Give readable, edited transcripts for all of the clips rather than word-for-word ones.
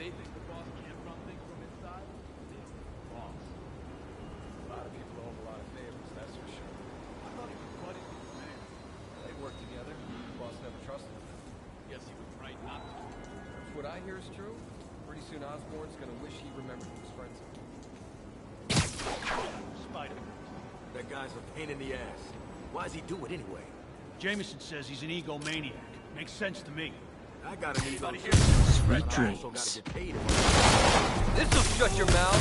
They think the boss can't run things from inside? Boss. A lot of people owe him a lot of favors, that's for sure. I thought he was buddies with the mayor. They work together. The boss never trusted him. Guess he was right not to. If what I hear is true, pretty soon Osborn's gonna wish he remembered he was friends with him. Spiderman. That guy's a pain in the ass. Why does he do it anyway? Jameson says he's an egomaniac. Makes sense to me. I got an ego here. Sweet I also dreams. gotta get paid. This'll shut your mouth!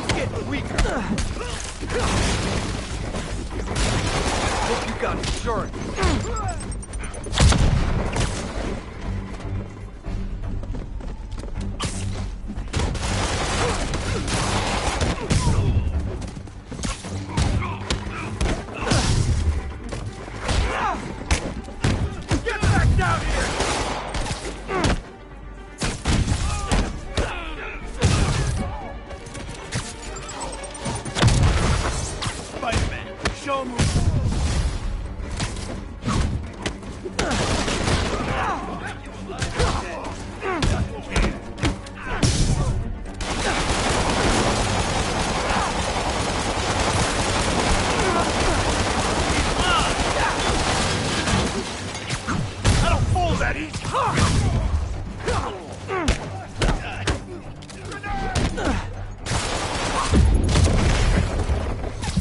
He's getting weaker! Hope you got insurance!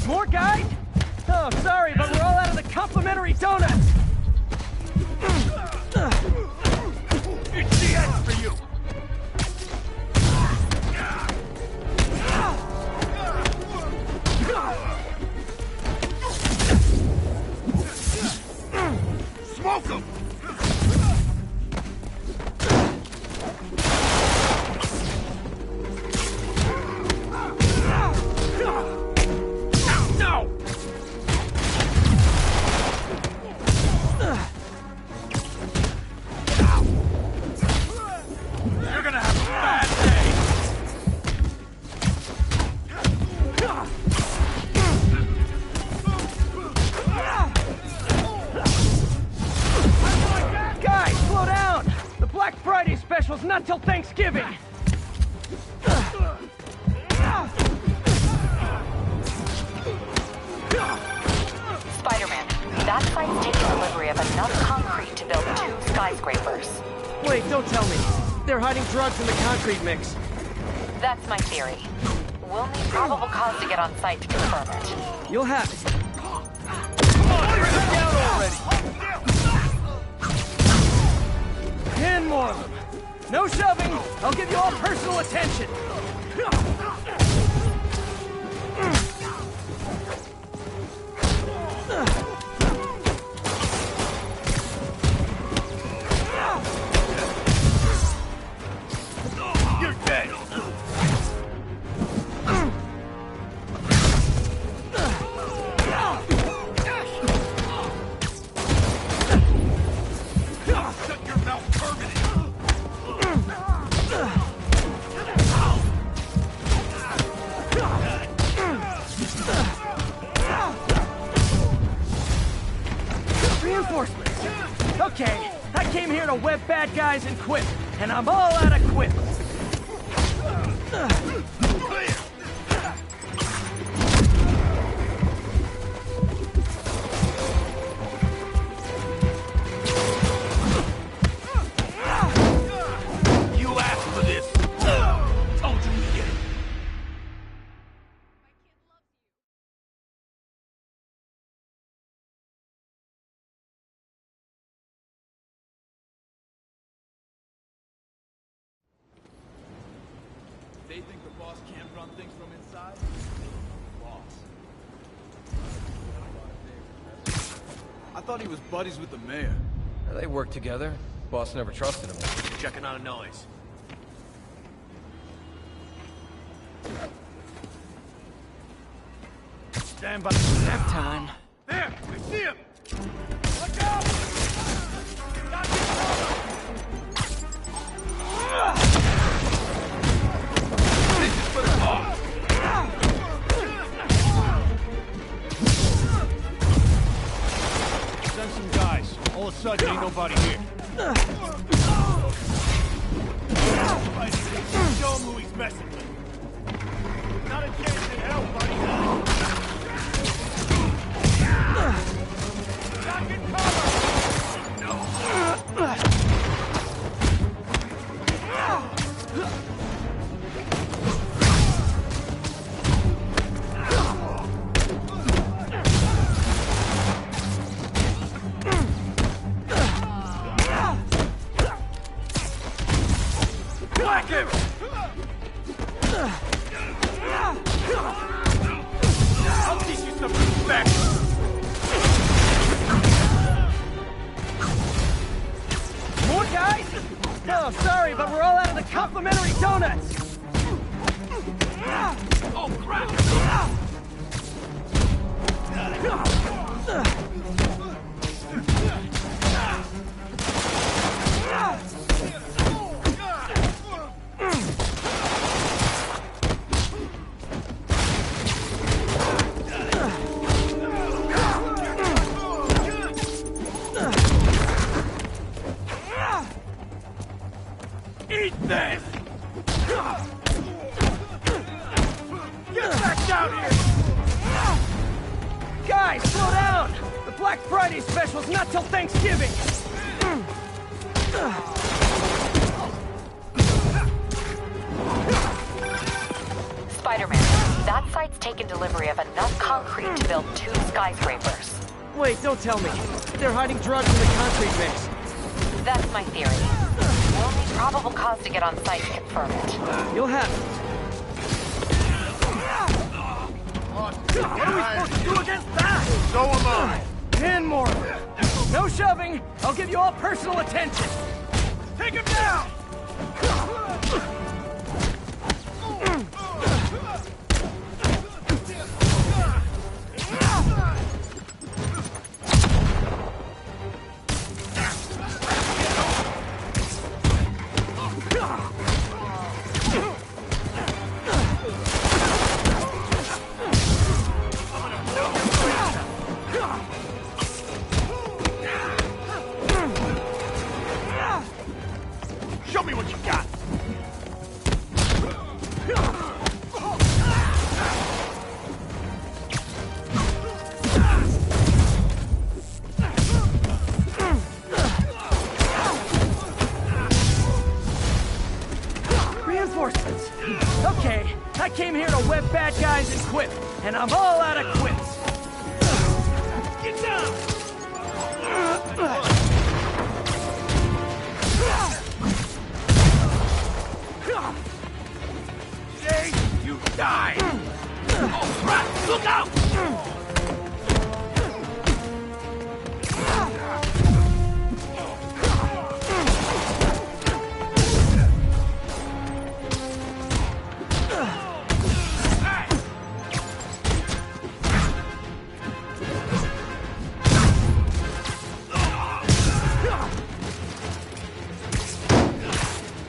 More guys? Oh, sorry, but we're all out of the complimentary donuts! It's the end for you! Smoke him! Specials not till Thanksgiving! Spider-Man, that site's taking delivery of enough concrete to build 2 skyscrapers. Wait, don't tell me. They're hiding drugs in the concrete mix. That's my theory. We'll need probable cause to get on site to confirm it. You'll have it. Down already! 10 more of them. No shoving! I'll give you all personal attention! You're dead! Shut your mouth permanently! Reinforcements. Okay, I came here to web bad guys and quit, and I'm all out of quit. You asked for this! Told you to get it! They think the boss can't run things from inside? Boss. I thought he was buddies with the mayor. They work together. Boss never trusted him. Checking on a noise. Stand by. Nap time. There! I see him! Look out! Got you! This is for the boss! Send some guys. All of a sudden, ain't nobody here. Show him who he's messing with. Not a chance in hell, buddy. Not get cover! Whack him! I'll teach you some respect. More guys? No, sorry, but we're all out of the complimentary donuts! Oh, crap! Eat this! Get back down here! Guys, slow down! The Black Friday special's not till Thanksgiving! Spider-Man, that site's taken delivery of enough concrete to build 2 skyscrapers. Wait, don't tell me. They're hiding drugs in the concrete mix. That's my theory. We'll need probable cause to get on site to confirm it. You'll have it. What are we supposed to do against that? So am I. 10 more of them. No shoving. I'll give you all personal attention. Take him down! Show me what you got! Reinforcements. Okay, I came here to web bad guys and quip, and I'm all out of quips. Get down! Today, you die! Oh, crap! Look out!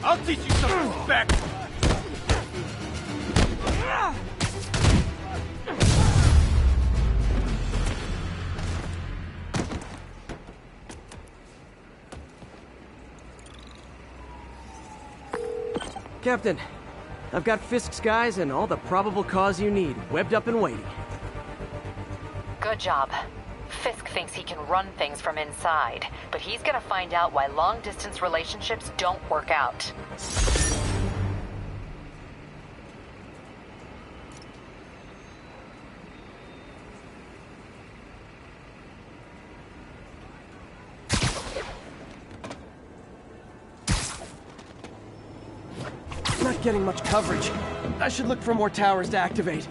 I'll teach you some respect! Captain, I've got Fisk's guys and all the probable cause you need, webbed up and waiting. Good job. Fisk thinks he can run things from inside, but he's gonna find out why long-distance relationships don't work out. Not getting much coverage. I should look for more towers to activate.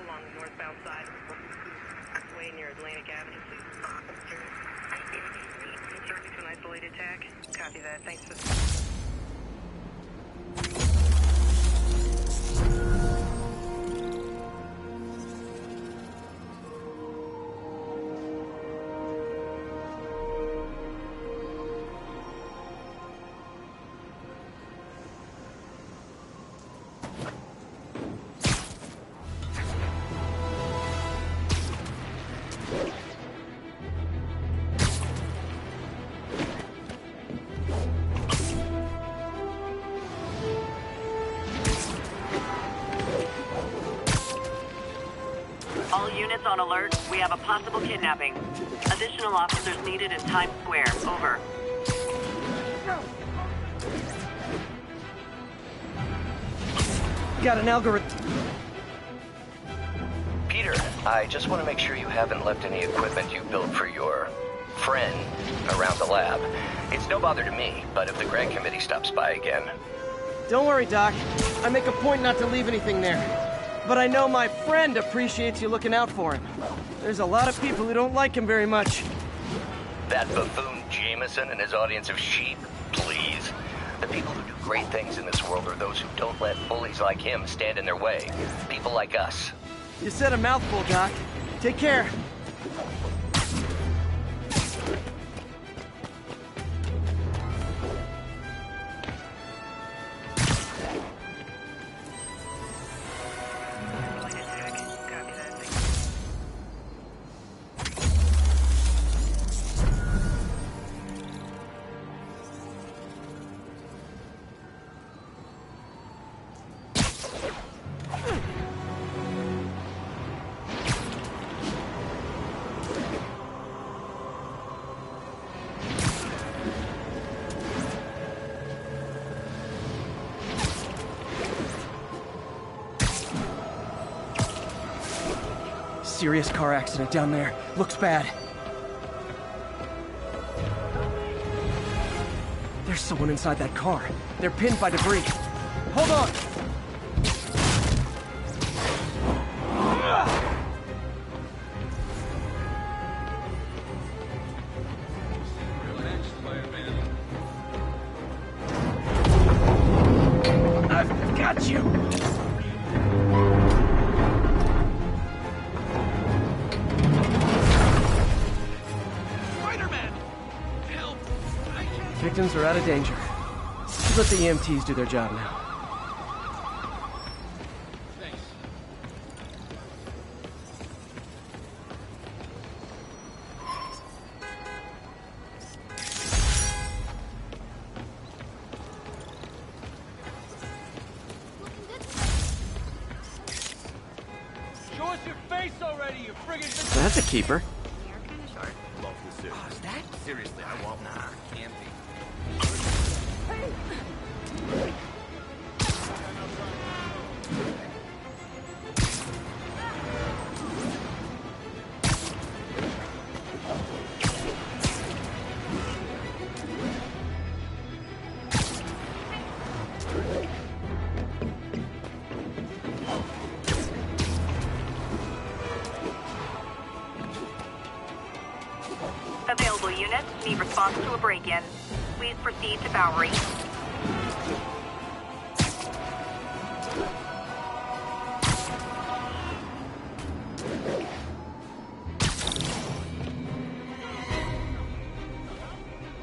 along the northbound side. way near Atlantic Avenue, please. Subject to an isolated tag. Copy that. Thanks for the... All units on alert. We have a possible kidnapping. Additional officers needed in Times Square. Over. Got an algorithm. Peter, I just want to make sure you haven't left any equipment you built for your friend around the lab. It's no bother to me, but if the grant committee stops by again... Don't worry, Doc. I make a point not to leave anything there. But I know my friend appreciates you looking out for him. There's a lot of people who don't like him very much. That buffoon Jameson and his audience of sheep? Please. The people who do great things in this world are those who don't let bullies like him stand in their way. People like us. You said a mouthful, Doc. Take care. Serious car accident down there. Looks bad. There's someone inside that car. They're pinned by debris. Hold on! I've got you! Victims are out of danger. Let's let the EMTs do their job now. Thanks. Show us your face already, you friggin' That's a keeper. You're kind of short. Oh, is that? Seriously, I won't. Nah, can't be. Available units need response to a break-in. Please proceed to Bowery.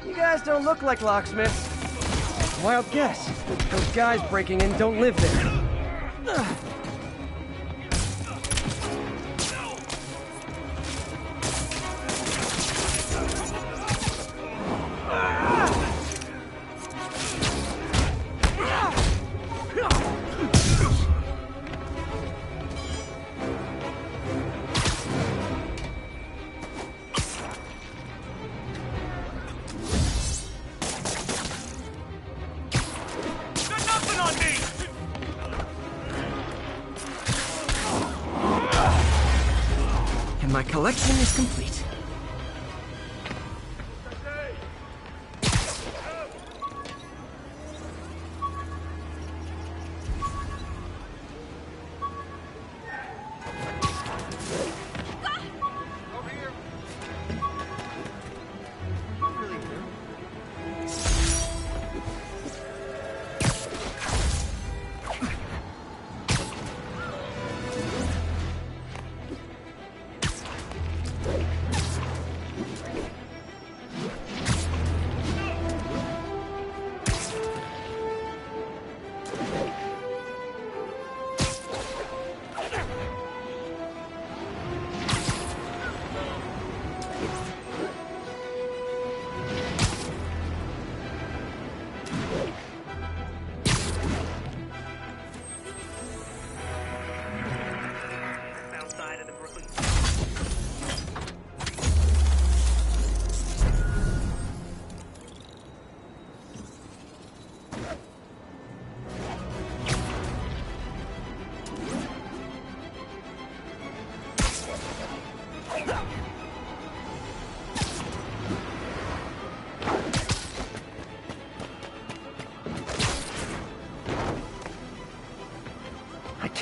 You guys don't look like locksmiths. Wild guess. Those guys breaking in don't live there. Ugh. My collection is complete.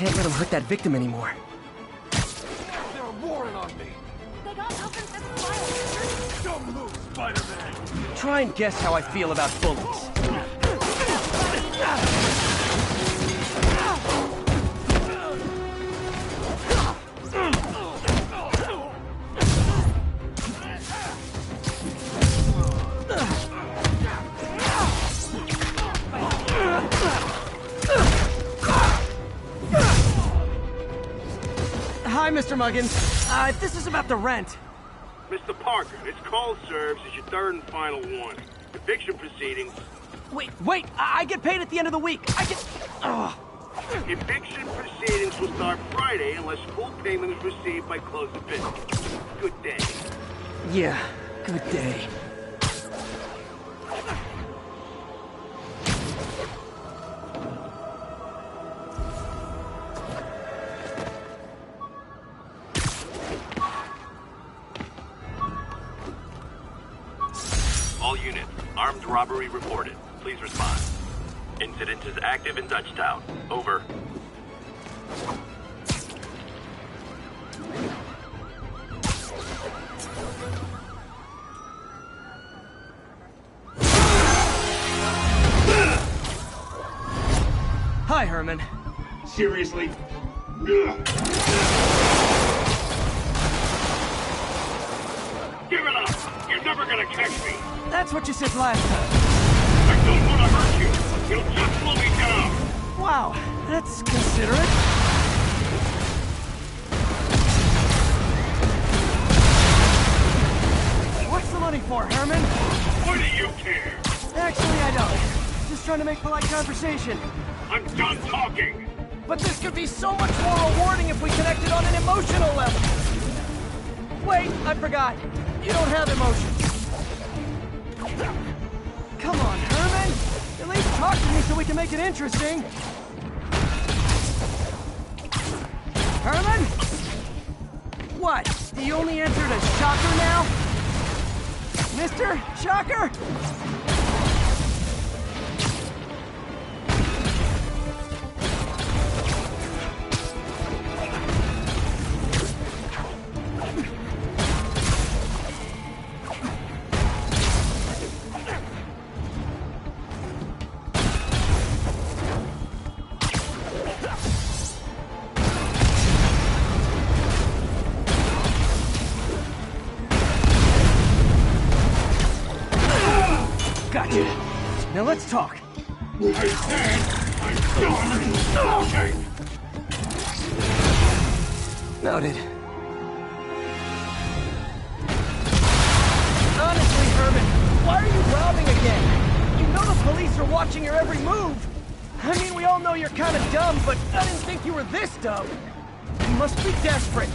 can't let him hurt that victim anymore. They're warring on me. They got nothing that's violent. Don't move, Spider-Man. Try and guess how I feel about bullies. Hi, Mr. Muggins. This is about the rent. Mr. Parker, this call serves as your third and final warning. Eviction proceedings. Wait, I get paid at the end of the week. I get... Ugh. Eviction proceedings will start Friday unless full payment is received by close of business. Good day. Yeah, good day. All units, armed robbery reported. Please respond. Incident is active in Dutchtown. Over. Hi, Herman. Seriously? Give it up! You're never gonna catch me! That's what you said last time. I don't want to hurt you! You'll just slow me down! Wow, that's considerate. What's the money for, Herman? Why do you care? Actually, I don't. Just trying to make polite conversation. I'm done talking! But this could be so much more rewarding if we connected on an emotional level. Wait, I forgot. You don't have emotions. Come on, Herman. At least talk to me so we can make it interesting. Herman? What? Do you only answer to Shocker now? Mr. Shocker? Gotcha. Now let's talk. I said I'm done talking! Noted. Honestly, Herman, why are you robbing again? You know the police are watching your every move. I mean, we all know you're kind of dumb, but I didn't think you were this dumb. You must be desperate,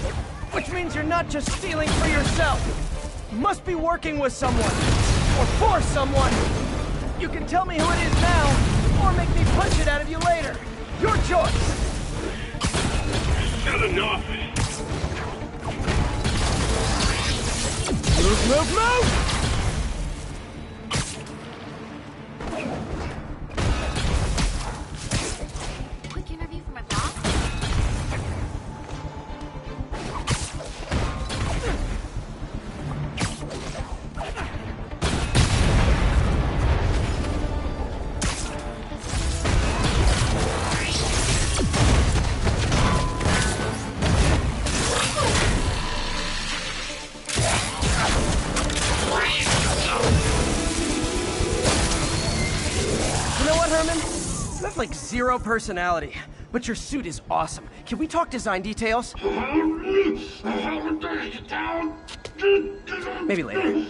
which means you're not just stealing for yourself. You must be working with someone. Or for someone. You can tell me who it is now, or make me punch it out of you later. Your choice. Not enough! Move, move, move! Quick interview for my boss? Herman? You have like zero personality, but your suit is awesome. Can we talk design details? Maybe later.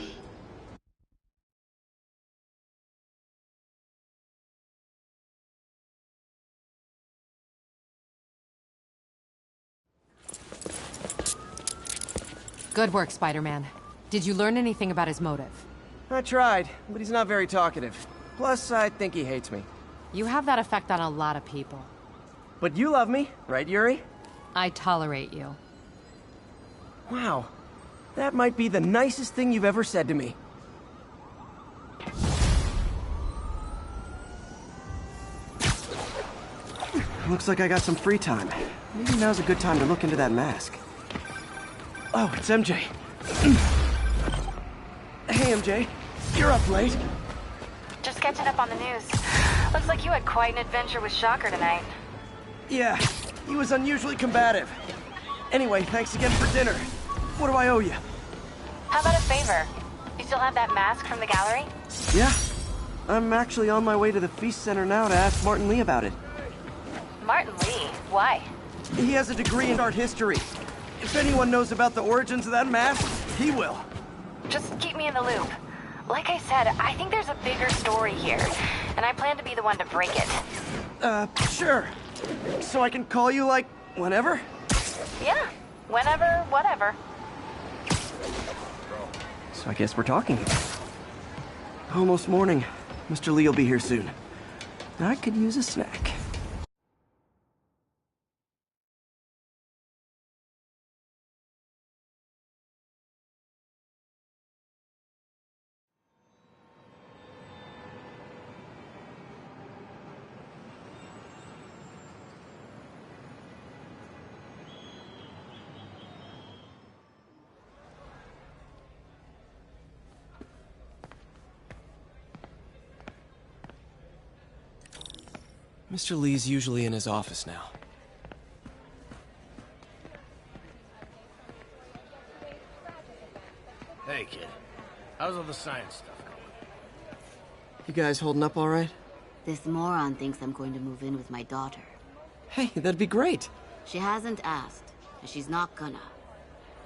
Good work, Spider-Man. Did you learn anything about his motive? I tried, but he's not very talkative. Plus, I think he hates me. You have that effect on a lot of people. But you love me, right, Yuri? I tolerate you. Wow. That might be the nicest thing you've ever said to me. Looks like I got some free time. Maybe now's a good time to look into that mask. Oh, it's MJ. Hey, MJ. You're up late. Just catching up on the news. Looks like you had quite an adventure with Shocker tonight. Yeah, he was unusually combative. Anyway, thanks again for dinner. What do I owe you? How about a favor? You still have that mask from the gallery? Yeah. I'm actually on my way to the Feast Center now to ask Martin Lee about it. Martin Lee? Why? He has a degree in art history. If anyone knows about the origins of that mask, he will. Just keep me in the loop. Like I said, I think there's a bigger story here, and I plan to be the one to break it. Sure. So I can call you, like, whenever? Yeah, whenever, whatever. So I guess we're talking. Almost morning. Mr. Lee will be here soon. I could use a snack. Mr. Lee's usually in his office now. Hey, kid. How's all the science stuff going? You guys holding up all right? This moron thinks I'm going to move in with my daughter. Hey, that'd be great. She hasn't asked, and she's not gonna.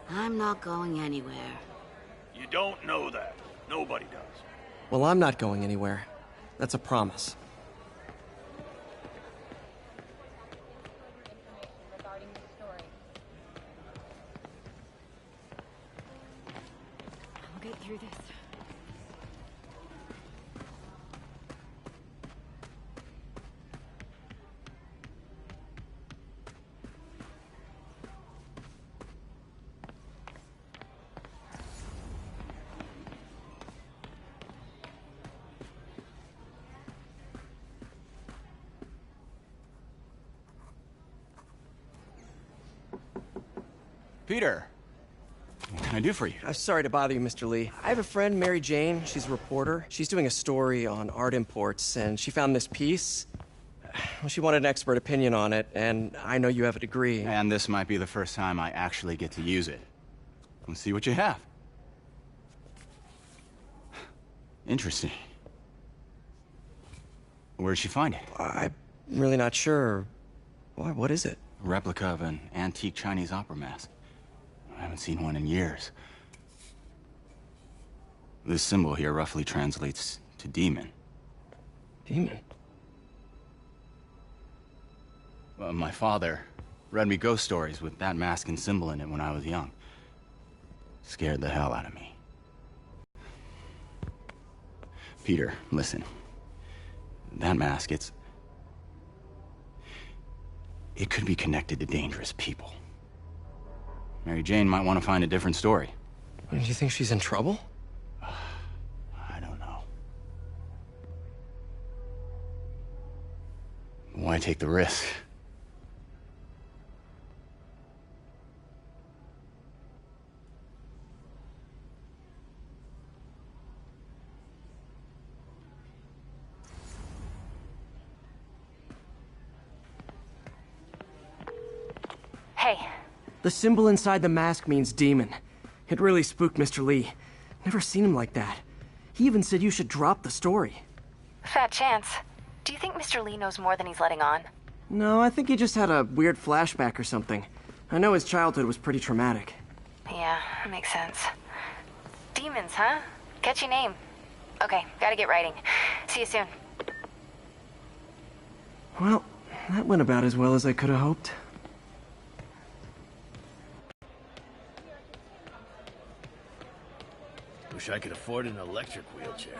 I'm not going anywhere. You don't know that. Nobody does. Well, I'm not going anywhere. That's a promise. I'll get through this. Peter, what can I do for you? I'm sorry to bother you, Mr. Lee. I have a friend, Mary Jane. She's a reporter. She's doing a story on art imports, and she found this piece. Well, she wanted an expert opinion on it, and I know you have a degree. And this might be the first time I actually get to use it. Let's see what you have. Interesting. Where'd she find it? I'm really not sure. Why, what is it? A replica of an antique Chinese opera mask. I haven't seen one in years. This symbol here roughly translates to demon. Demon? My father read me ghost stories with that mask and symbol in it when I was young. Scared the hell out of me. Peter, listen. That mask, it could be connected to dangerous people. Mary Jane might want to find a different story. Do you think she's in trouble? I don't know. Why take the risk? Hey. The symbol inside the mask means demon. It really spooked Mr. Lee. Never seen him like that. He even said you should drop the story. Fat chance. Do you think Mr. Lee knows more than he's letting on? No, I think he just had a weird flashback or something. I know his childhood was pretty traumatic. Yeah, makes sense. Demons, huh? Catchy name. Okay, gotta get writing. See you soon. Well, that went about as well as I could have hoped. Wish I could afford an electric wheelchair.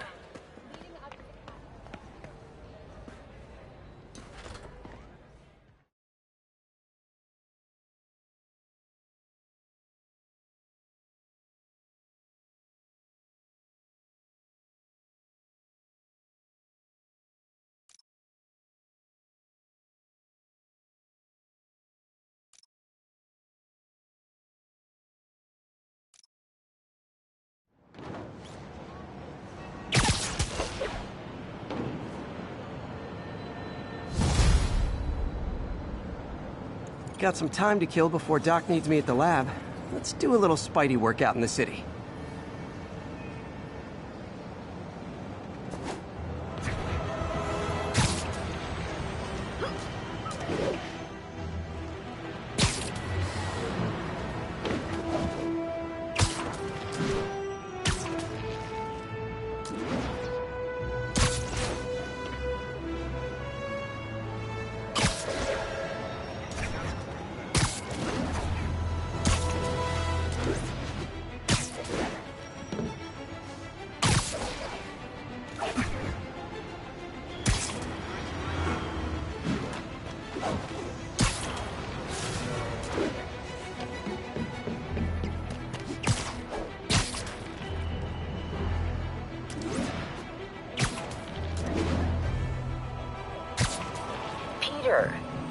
Got some time to kill before Doc needs me at the lab. Let's do a little Spidey workout in the city.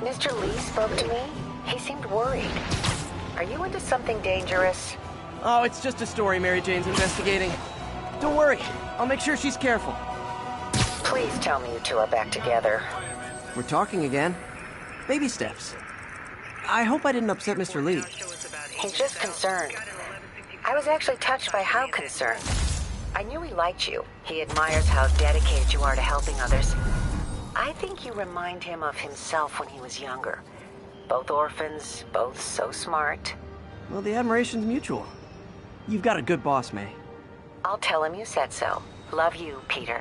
Mr. Lee spoke to me. He seemed worried. Are you into something dangerous? Oh, it's just a story Mary Jane's investigating. Don't worry, I'll make sure she's careful. Please tell me you two are back together. We're talking again. Baby steps. I hope I didn't upset Mr. Lee. He's just concerned. I was actually touched by how concerned. I knew he liked you. He admires how dedicated you are to helping others. I think you remind him of himself when he was younger. Both orphans, both so smart. Well, the admiration's mutual. You've got a good boss, May. I'll tell him you said so. Love you, Peter.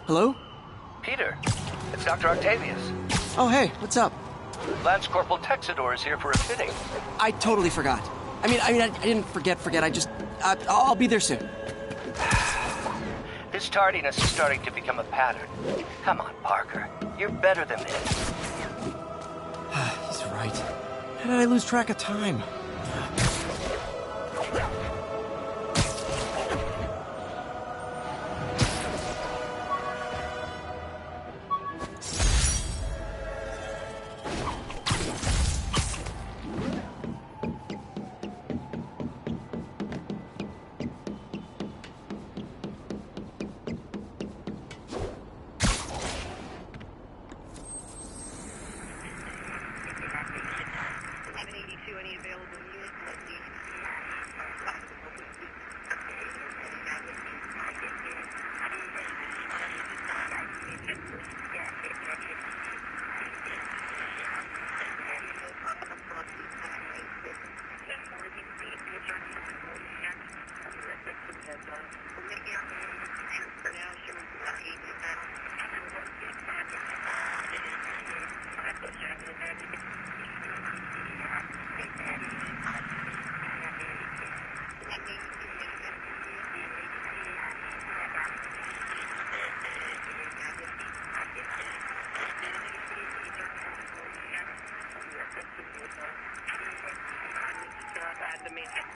Hello? Peter, it's Dr. Octavius. Oh, hey, what's up? Lance Corporal Texador is here for a fitting. I totally forgot. I didn't forget. I'll be there soon. This tardiness is starting to become a pattern. Come on, Parker. You're better than this. He's right. How did I lose track of time?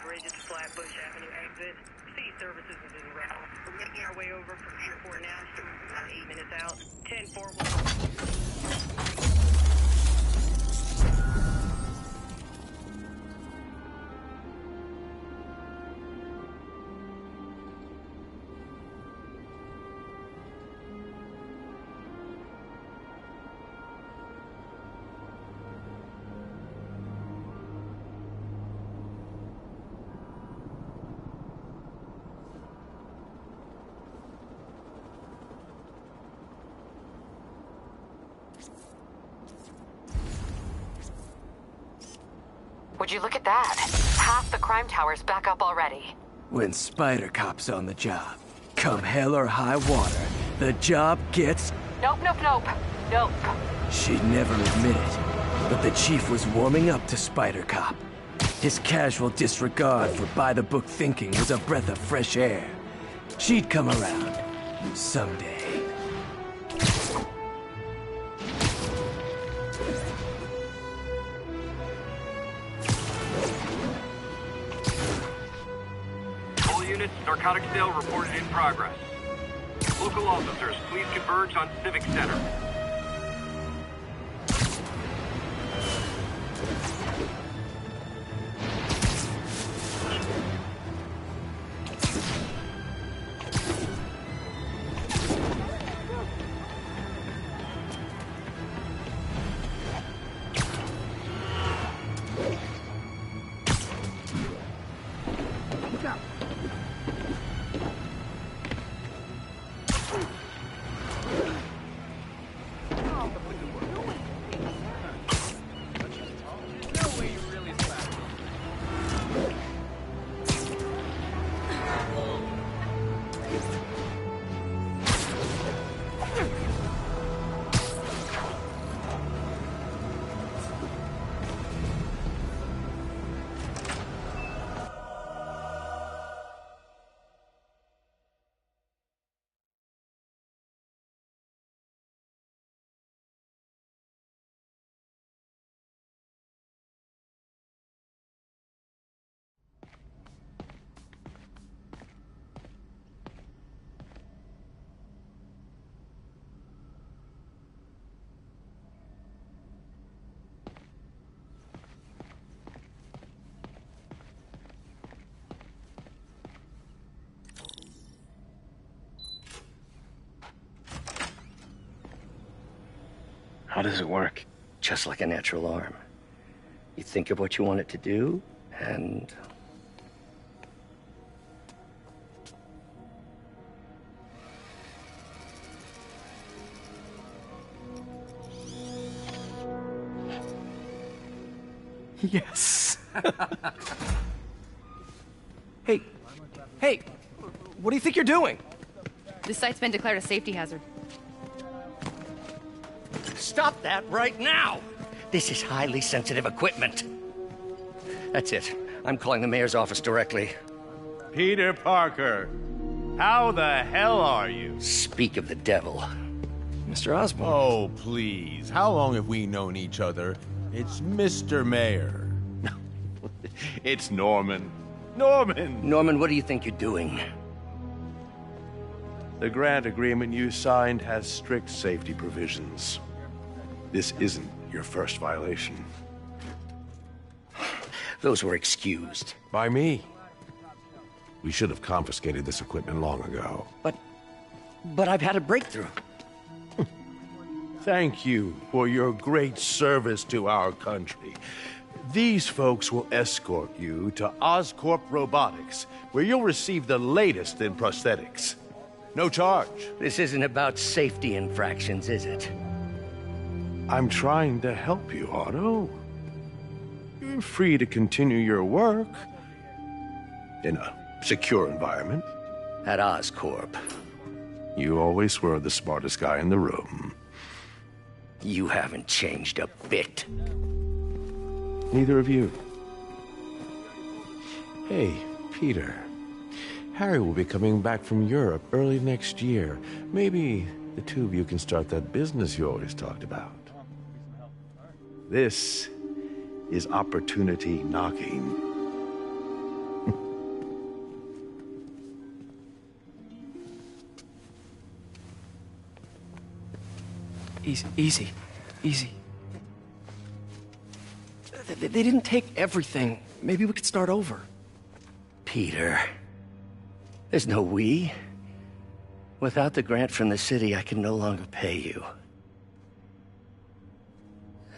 Bridge at the Flatbush Avenue exit. City services is en route. We're making our way over from airport now. About 8 minutes out. 10-4 Would you look at that? Half the crime tower's back up already. When Spider Cop's on the job, come hell or high water, the job gets... Nope. She'd never admit it, but the chief was warming up to Spider Cop. His casual disregard for by-the-book thinking was a breath of fresh air. She'd come around. Someday. Narcotic sale reported in progress. Local officers, please converge on Civic Center. How does it work? Just like a natural arm. You think of what you want it to do, and... Yes. Hey, what do you think you're doing? This site's been declared a safety hazard. Stop that right now! This is highly sensitive equipment. That's it. I'm calling the mayor's office directly. Peter Parker, how the hell are you? Speak of the devil. Mr. Osborn. Oh, please. How long have we known each other? It's Mr. Mayor. It's Norman. Norman, what do you think you're doing? The grant agreement you signed has strict safety provisions. This isn't your first violation. Those were excused. By me. We should have confiscated this equipment long ago. But I've had a breakthrough. Thank you for your great service to our country. These folks will escort you to Oscorp Robotics, where you'll receive the latest in prosthetics. No charge. This isn't about safety infractions, is it? I'm trying to help you, Otto. You're free to continue your work in a secure environment. At Oscorp. You always were the smartest guy in the room. You haven't changed a bit. Neither of you. Hey, Peter. Harry will be coming back from Europe early next year. Maybe the two of you can start that business you always talked about. This is opportunity knocking. Easy. They didn't take everything. Maybe we could start over. Peter, there's no we. Without the grant from the city, I can no longer pay you.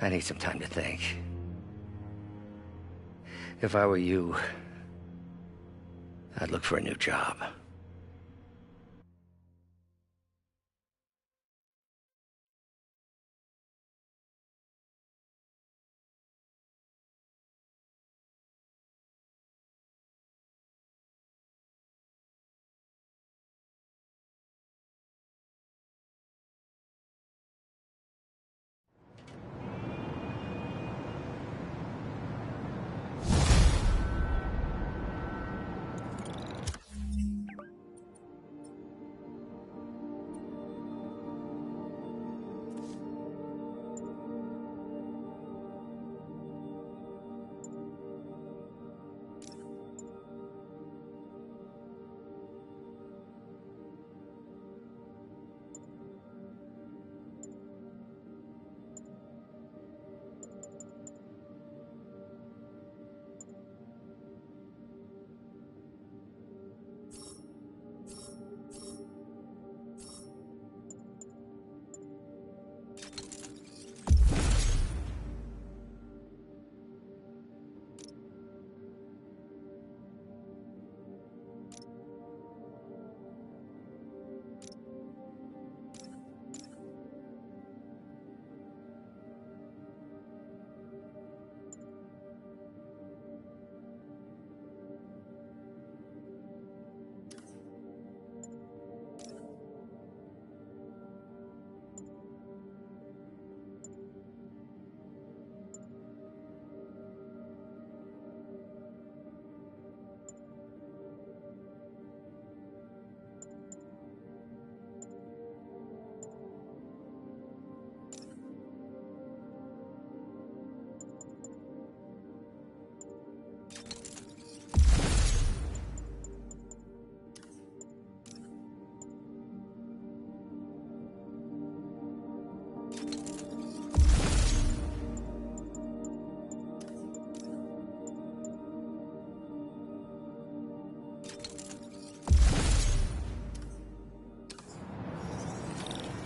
I need some time to think. If I were you, I'd look for a new job.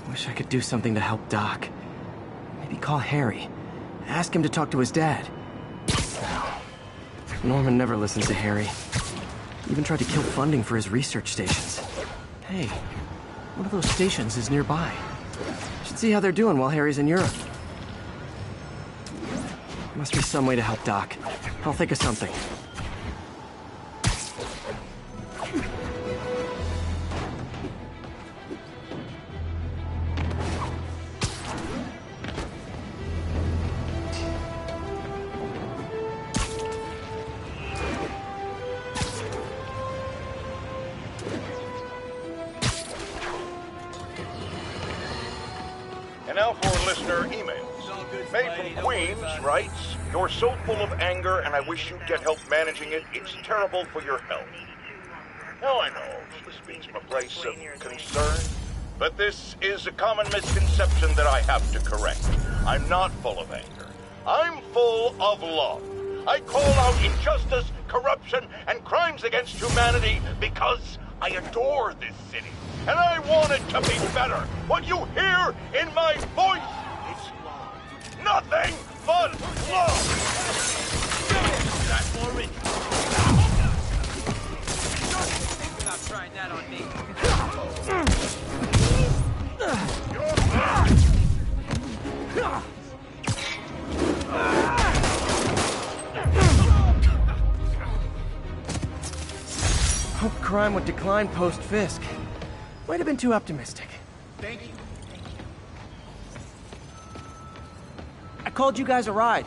Wish I could do something to help Doc. Maybe call Harry. Ask him to talk to his dad. Norman never listens to Harry. Even tried to kill funding for his research stations. Hey, one of those stations is nearby. Should see how they're doing while Harry's in Europe. Must be some way to help Doc. I'll think of something. And now for listener emails. May from Queens writes, "You're so full of anger and I wish you'd get help managing it. It's terrible for your health." Now I know she speaks from a place of concern, but this is a common misconception that I have to correct. I'm not full of anger. I'm full of love. I call out injustice, corruption, and crimes against humanity because I adore this city. And I want it to be better. What you hear in my voice is love. Nothing but love. That's more rich. Stop trying that on me. Hope crime would decline post-Fisk. Might have been too optimistic. Thank you. I called you guys a ride.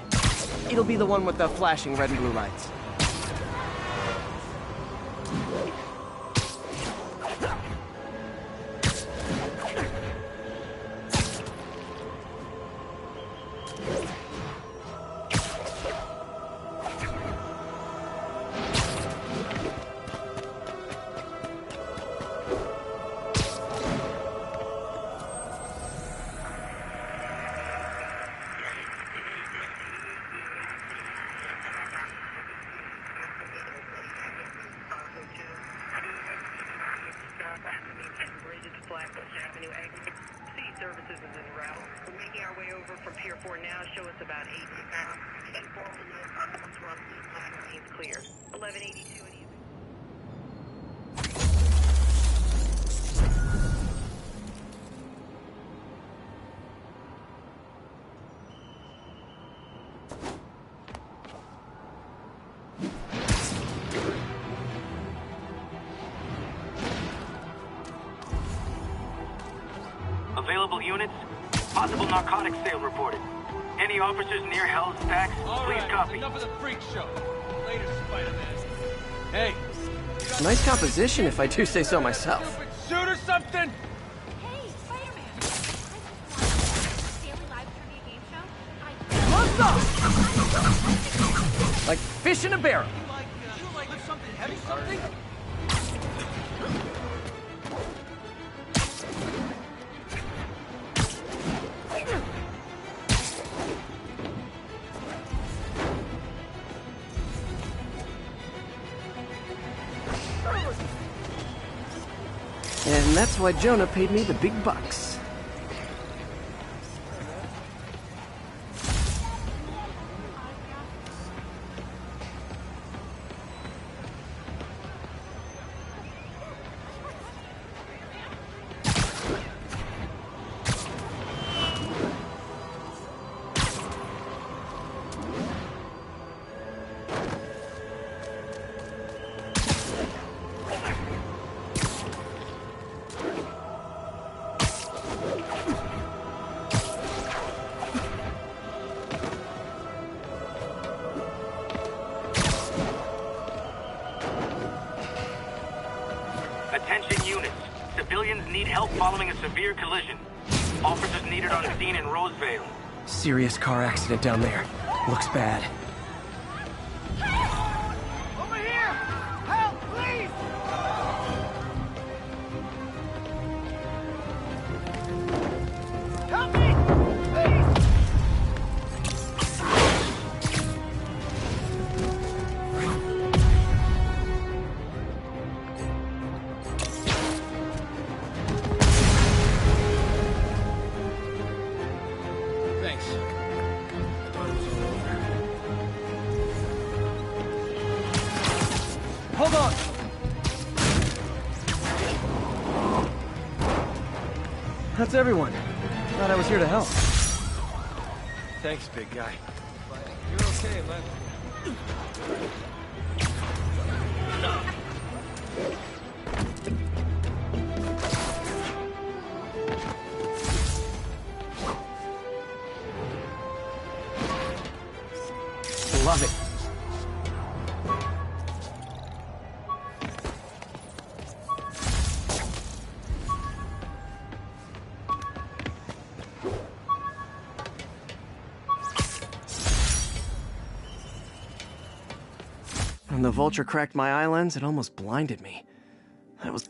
It'll be the one with the flashing red and blue lights. Services is en route. We're making our way over from Pier 4 now. Show us about 8 now. Seems clear. 1182 and east. Available units? Possible narcotics sale reported. Any officers near Hell's Stacks? Please copy. Enough of the freak show. Later, Spider-Man. Hey. Nice composition, if I do say so myself. Shoot or something? Hey, Spider-Man. Daily live trivia game show. What's up? Like fish in a barrel. You like something heavy, something? And that's why Jonah paid me the big bucks. Attention units. Civilians need help following a severe collision. Officers needed on scene in Rosevale. Serious car accident down there. Looks bad. Over here! Help, please! Help me! Please! Thanks. That's everyone. Thought I was here to help. Thanks, big guy. You're okay, man. Love it. When the vulture cracked my eye lens, it almost blinded me. That was...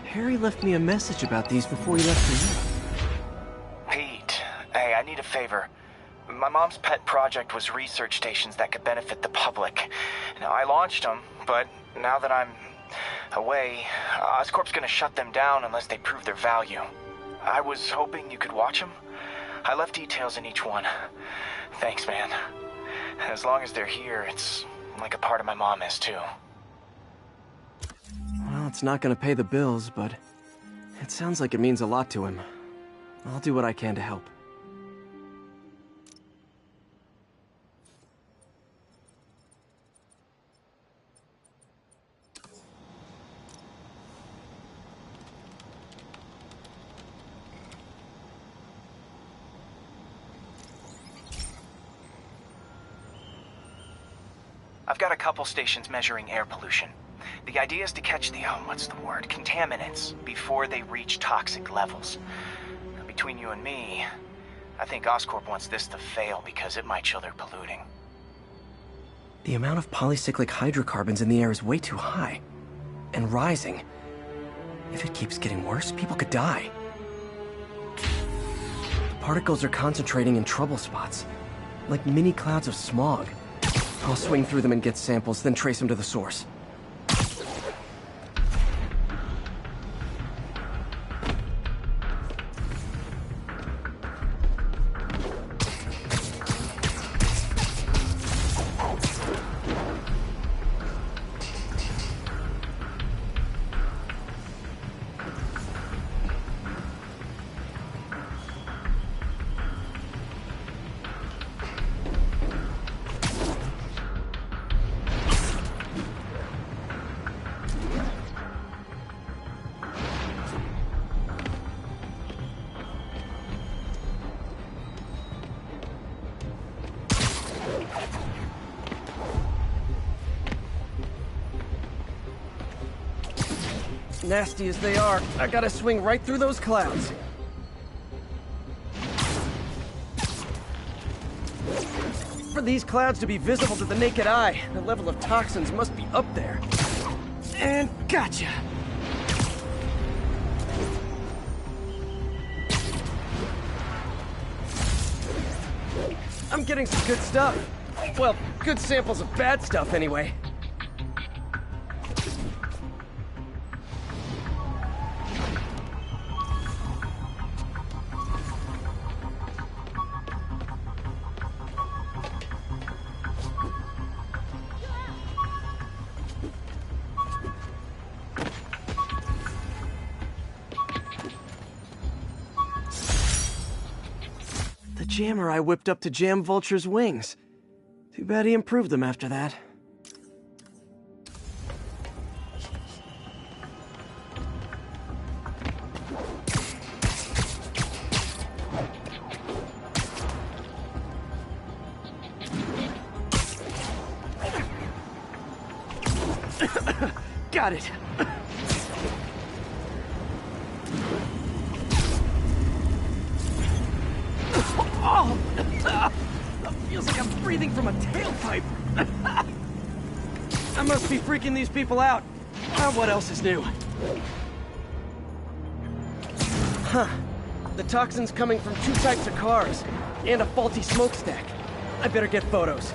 Harry left me a message about these before he left for you. Pete, hey, I need a favor. My mom's pet project was research stations that could benefit the public. Now, I launched them, but now that I'm away, Oscorp's gonna shut them down unless they prove their value. I was hoping you could watch them. I left details in each one. Thanks, man. As long as they're here, it's like a part of my mom is, too. Well, it's not gonna pay the bills, but it sounds like it means a lot to him. I'll do what I can to help. I've got a couple stations measuring air pollution. The idea is to catch the, contaminants before they reach toxic levels. Between you and me, I think Oscorp wants this to fail because it might show they're polluting. The amount of polycyclic hydrocarbons in the air is way too high. And rising. If it keeps getting worse, people could die. The particles are concentrating in trouble spots, like mini clouds of smog. I'll swing through them and get samples, then trace them to the source. Nasty as they are, I gotta swing right through those clouds. For these clouds to be visible to the naked eye, the level of toxins must be up there. And gotcha! I'm getting some good stuff. Well, good samples of bad stuff anyway. Jammer I whipped up to jam Vulture's wings. Too bad he improved them after that. Got it. Oh! Feels like I'm breathing from a tailpipe. I must be freaking these people out. What else is new? Huh. The toxin's coming from 2 types of cars, and a faulty smokestack. I better get photos.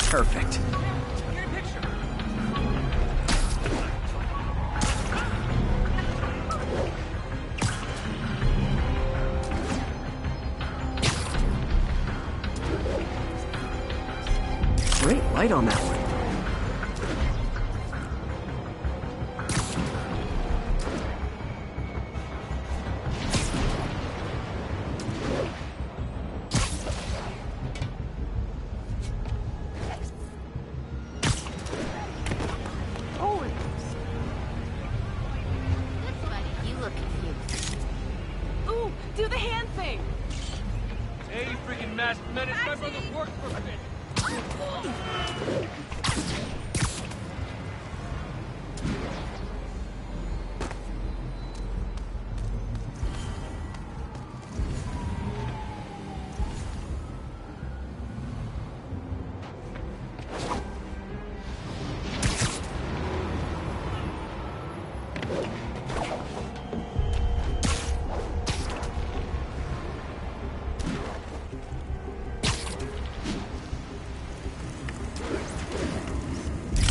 Perfect. Great light on that one. Ooh, do the hand thing. Hey, you freaking masked menace. My brother worked for a bit.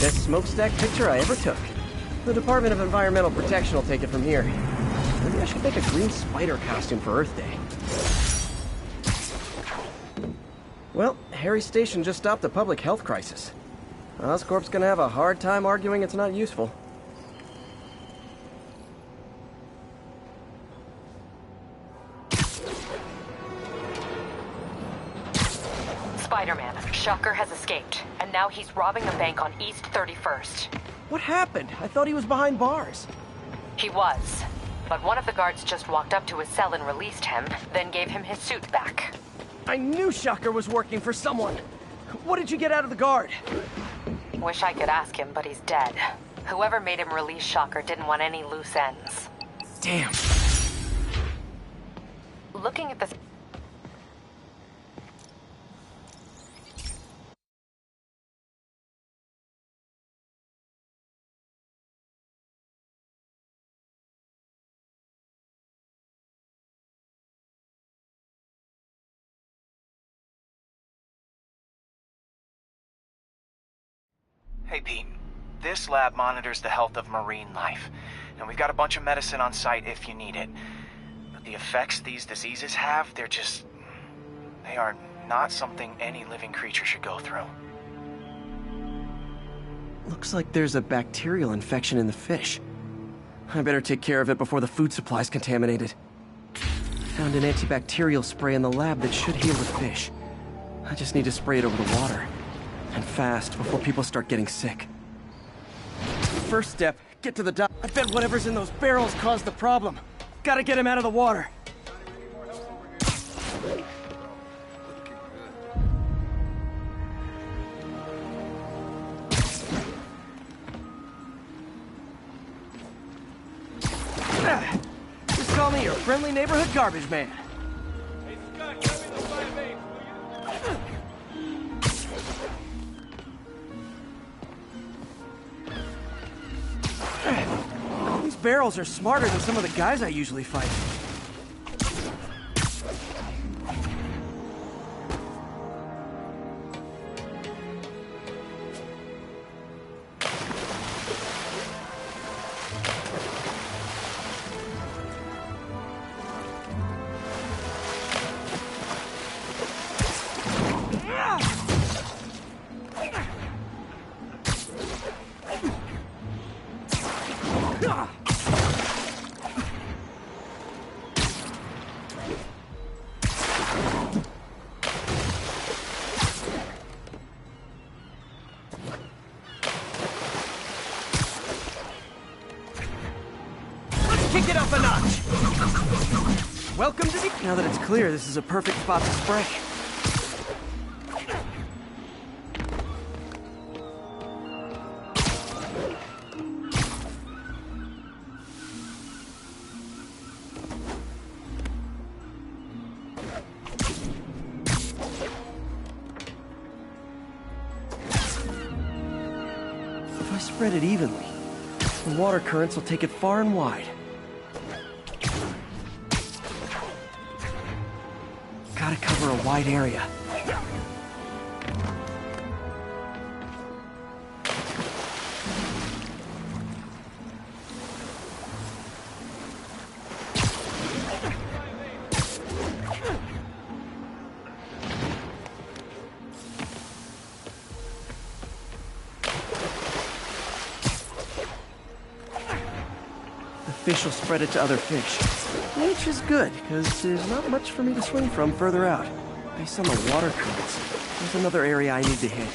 Best smokestack picture I ever took. The Department of Environmental Protection will take it from here. Maybe I should make a green spider costume for Earth Day. Well, Harry Station just stopped a public health crisis. Oscorp's gonna have a hard time arguing it's not useful. Spider-Man, Shocker has escaped, and now he's robbing a bank on East 31st. What happened? I thought he was behind bars. He was, but one of the guards just walked up to his cell and released him, then gave him his suit back. I knew Shocker was working for someone. What did you get out of the guard? Wish I could ask him, but he's dead. Whoever made him release Shocker didn't want any loose ends. Damn. Looking at the... Hey, Pete. This lab monitors the health of marine life, and we've got a bunch of medicine on site if you need it. But the effects these diseases have, they are not something any living creature should go through. Looks like there's a bacterial infection in the fish. I better take care of it before the food supply's contaminated. Found an antibacterial spray in the lab that should heal the fish. I just need to spray it over the water. And fast, before people start getting sick. First step, get to the dock. I bet whatever's in those barrels caused the problem. Gotta get him out of the water. Just call me your friendly neighborhood garbage man. Hey, Scott, give me the 5-8, will you? These barrels are smarter than some of the guys I usually fight. Kick it up a notch! Welcome to the... Now that it's clear, this is a perfect spot to spray. If I spread it evenly, the water currents will take it far and wide. Gotta cover a wide area. fish will spread it to other fish. Which is good, because there's not much for me to swing from further out. Based on the water currents, there's another area I need to hit.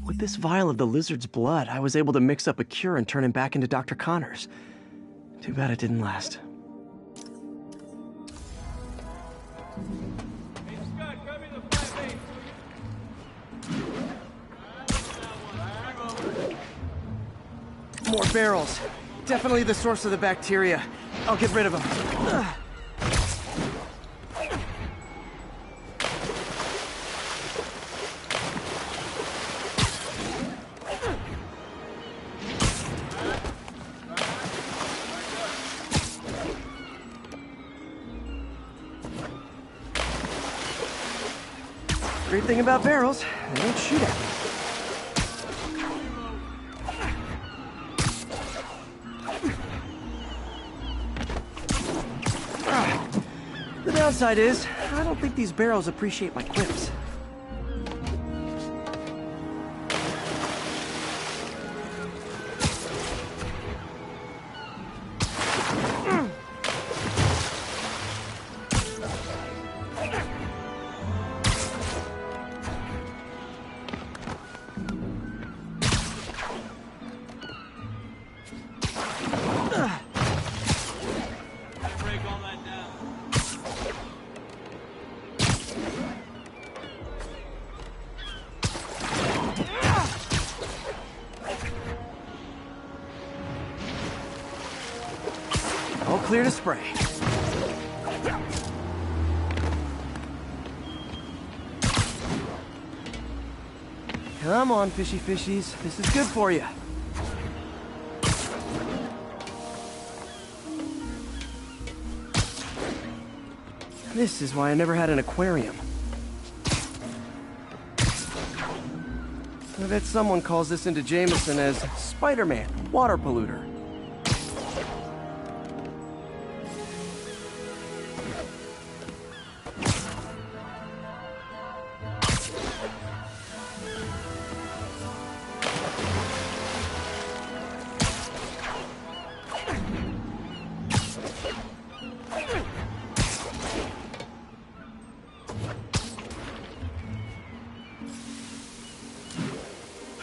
With this vial of the lizard's blood, I was able to mix up a cure and turn him back into Dr. Connors. Too bad it didn't last. More barrels. Definitely the source of the bacteria. I'll get rid of them. Ugh. Great thing about barrels, they don't shoot at me. The downside is, I don't think these barrels appreciate my quips. All clear to spray. Come on, fishy fishies. This is good for you. This is why I never had an aquarium. I bet someone calls this into Jameson as Spiderman, water polluter.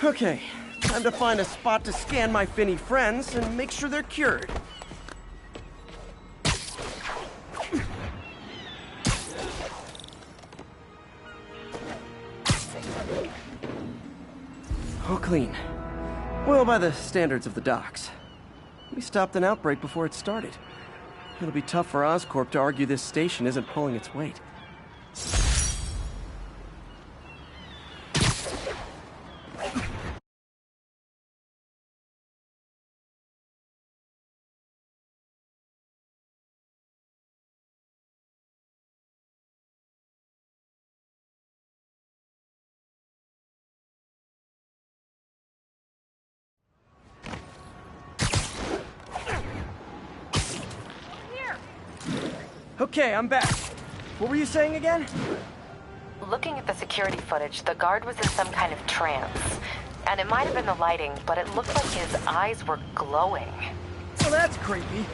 Okay, time to find a spot to scan my finny friends and make sure they're cured. All clean. Well, by the standards of the docks. We stopped an outbreak before it started. It'll be tough for Oscorp to argue this station isn't pulling its weight. Okay, I'm back. What were you saying again? Looking at the security footage, the guard was in some kind of trance. And it might have been the lighting, but it looked like his eyes were glowing. Well, that's creepy.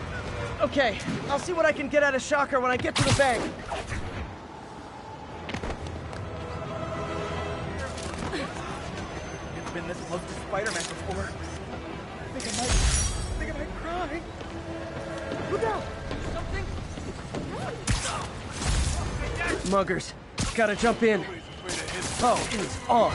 Okay, I'll see what I can get out of Shocker when I get to the bank. Never been this close to Spider-Man before. I think I might cry. Look out! Something? Muggers, gotta jump in. Oh, it's on.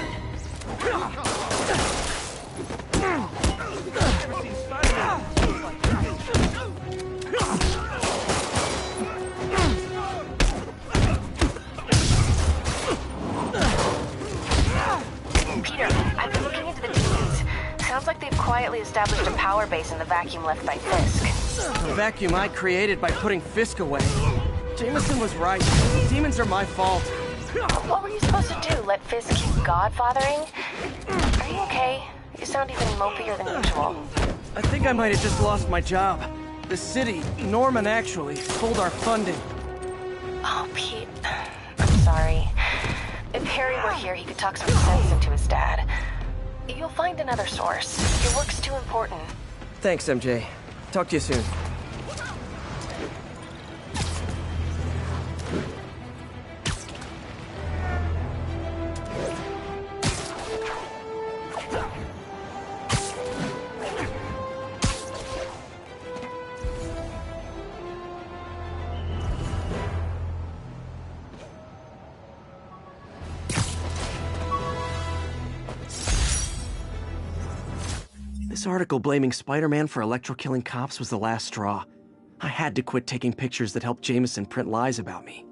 Peter, power base in the vacuum left by Fisk. The vacuum I created by putting Fisk away. Jameson was right. Demons are my fault. What were you supposed to do? Let Fisk keep godfathering? Are you okay? You sound even mopier than usual. I think I might have just lost my job. The city, Norman actually, pulled our funding. Oh, Pete. I'm sorry. If Harry were here, he could talk some sense into his dad. You'll find another source. Your work's too important. Thanks, MJ. Talk to you soon. This article blaming Spider-Man for electro-killing cops was the last straw. I had to quit taking pictures that helped Jameson print lies about me.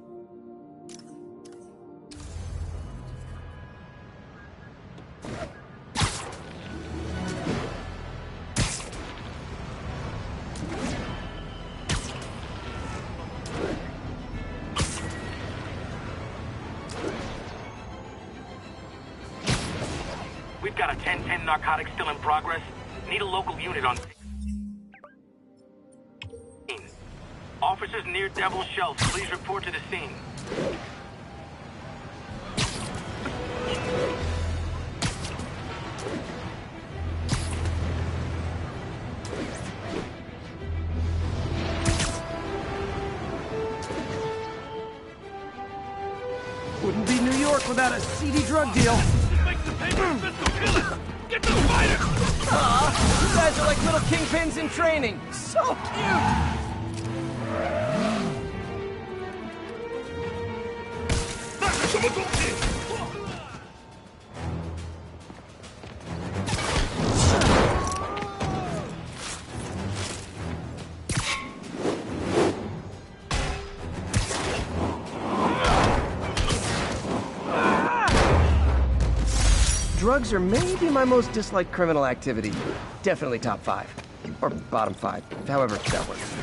We've got a 10-10 narcotic still in progress. Need a local unit on scene. Officers near Devil's Shelf, please report to the scene. Wouldn't be New York without a seedy drug deal. Get the spider! Aw, you guys are like little kingpins in training. So cute! Drugs are maybe my most disliked criminal activity. Definitely top 5. Or bottom 5, however that works.